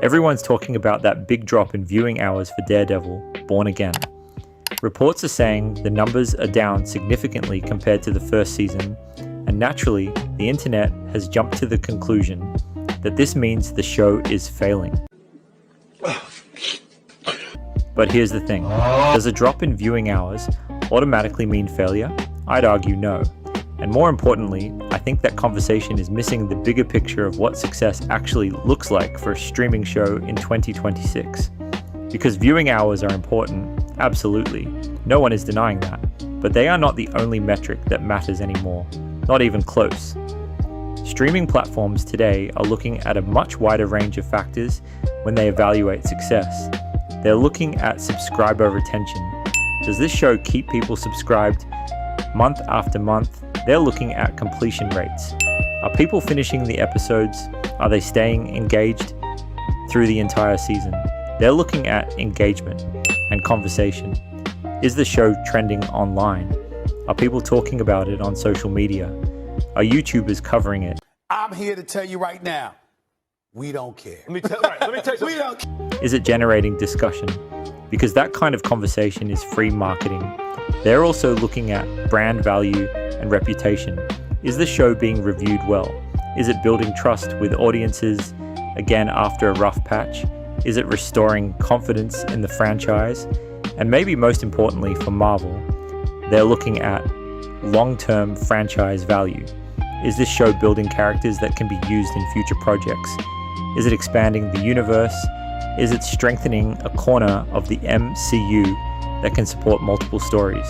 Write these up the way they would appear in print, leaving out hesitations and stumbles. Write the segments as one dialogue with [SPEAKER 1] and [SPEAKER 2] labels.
[SPEAKER 1] Everyone's talking about that big drop in viewing hours for Daredevil Born Again. Reports are saying the numbers are down significantly compared to the first season, and naturally, the internet has jumped to the conclusion that this means the show is failing. But here's the thing, does a drop in viewing hours automatically mean failure? I'd argue no. And more importantly, I think that conversation is missing the bigger picture of what success actually looks like for a streaming show in 2026. Because viewing hours are important, absolutely. No one is denying that. But they are not the only metric that matters anymore. Not even close. Streaming platforms today are looking at a much wider range of factors when they evaluate success. They're looking at subscriber retention. Does this show keep people subscribed month after month? They're looking at completion rates. Are people finishing the episodes? Are they staying engaged through the entire season? They're looking at engagement and conversation. Is the show trending online? Are people talking about it on social media? Are YouTubers covering it?
[SPEAKER 2] I'm here to tell you right now, we don't care.
[SPEAKER 3] Let me tell you.
[SPEAKER 2] We don't care.
[SPEAKER 1] Is it generating discussion? Because that kind of conversation is free marketing. They're also looking at brand value and reputation. Is the show being reviewed well? Is it building trust with audiences again after a rough patch? Is it restoring confidence in the franchise? And maybe most importantly for Marvel, they're looking at long-term franchise value. Is this show building characters that can be used in future projects? Is it expanding the universe? Is it strengthening a corner of the MCU that can support multiple stories?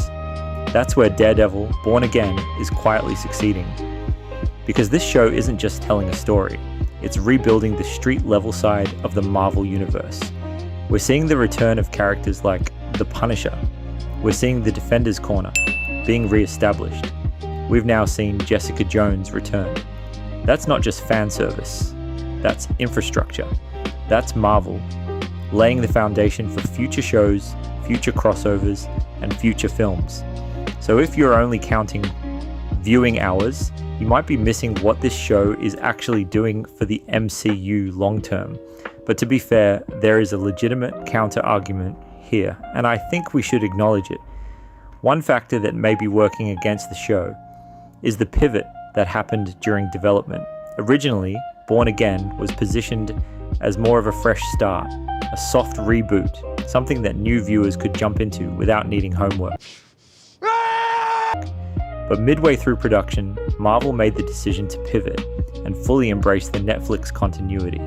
[SPEAKER 1] That's where Daredevil Born Again is quietly succeeding. Because this show isn't just telling a story, it's rebuilding the street level side of the Marvel universe. We're seeing the return of characters like the Punisher. We're seeing the Defender's Corner being re-established. We've now seen Jessica Jones return. That's not just fan service, that's infrastructure. That's Marvel, laying the foundation for future shows, future crossovers, and future films. So if you're only counting viewing hours, you might be missing what this show is actually doing for the MCU long term. But to be fair, there is a legitimate counter-argument here, and I think we should acknowledge it. One factor that may be working against the show is the pivot that happened during development. Originally, Born Again was positioned as more of a fresh start, a soft reboot, something that new viewers could jump into without needing homework. But midway through production, Marvel made the decision to pivot and fully embrace the Netflix continuity.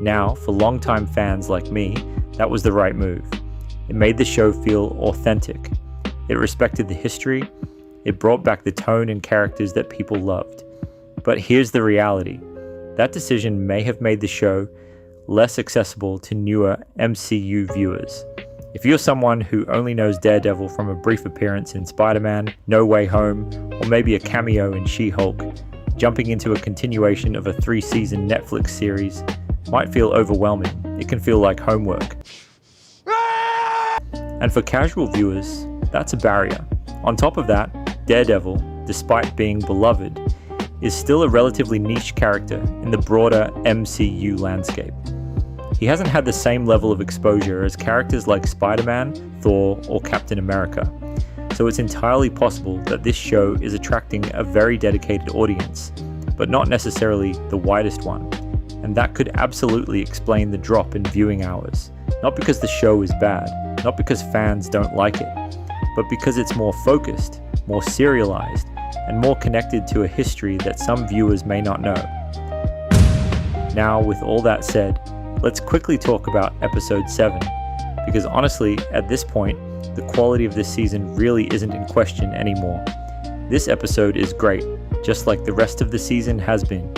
[SPEAKER 1] Now, for longtime fans like me, that was the right move. It made the show feel authentic. It respected the history. It brought back the tone and characters that people loved. But here's the reality. That decision may have made the show less accessible to newer MCU viewers. If you're someone who only knows Daredevil from a brief appearance in Spider-Man, No Way Home, or maybe a cameo in She-Hulk, jumping into a continuation of a 3-season Netflix series might feel overwhelming. It can feel like homework. And for casual viewers, that's a barrier. On top of that, Daredevil, despite being beloved, is still a relatively niche character in the broader MCU landscape. He hasn't had the same level of exposure as characters like Spider-Man, Thor, or Captain America. So it's entirely possible that this show is attracting a very dedicated audience, but not necessarily the widest one. And that could absolutely explain the drop in viewing hours. Not because the show is bad, not because fans don't like it, but because it's more focused, more serialized, and more connected to a history that some viewers may not know. Now, with all that said, let's quickly talk about episode 7, because honestly, at this point, the quality of this season really isn't in question anymore. This episode is great, just like the rest of the season has been.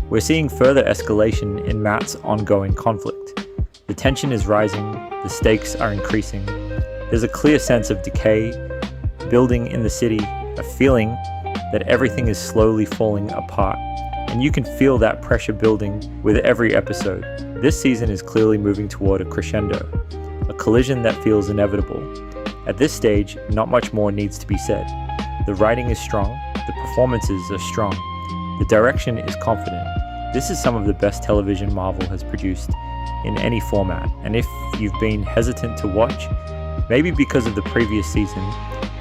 [SPEAKER 1] We're seeing further escalation in Matt's ongoing conflict. The tension is rising, the stakes are increasing. There's a clear sense of decay building in the city, a feeling that everything is slowly falling apart. And you can feel that pressure building with every episode. This season is clearly moving toward a crescendo, a collision that feels inevitable. At this stage, not much more needs to be said. The writing is strong, the performances are strong, the direction is confident. This is some of the best television Marvel has produced in any format, and if you've been hesitant to watch, maybe because of the previous season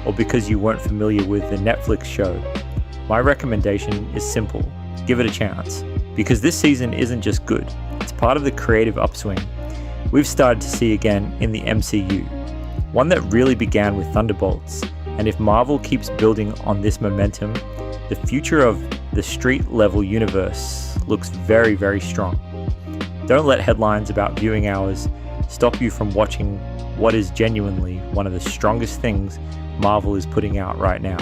[SPEAKER 1] or because you weren't familiar with the Netflix show, my recommendation is simple: give it a chance. Because this season isn't just good, it's part of the creative upswing we've started to see again in the MCU, one that really began with Thunderbolts, and if Marvel keeps building on this momentum, the future of the street-level universe looks very, very strong. Don't let headlines about viewing hours stop you from watching what is genuinely one of the strongest things Marvel is putting out right now.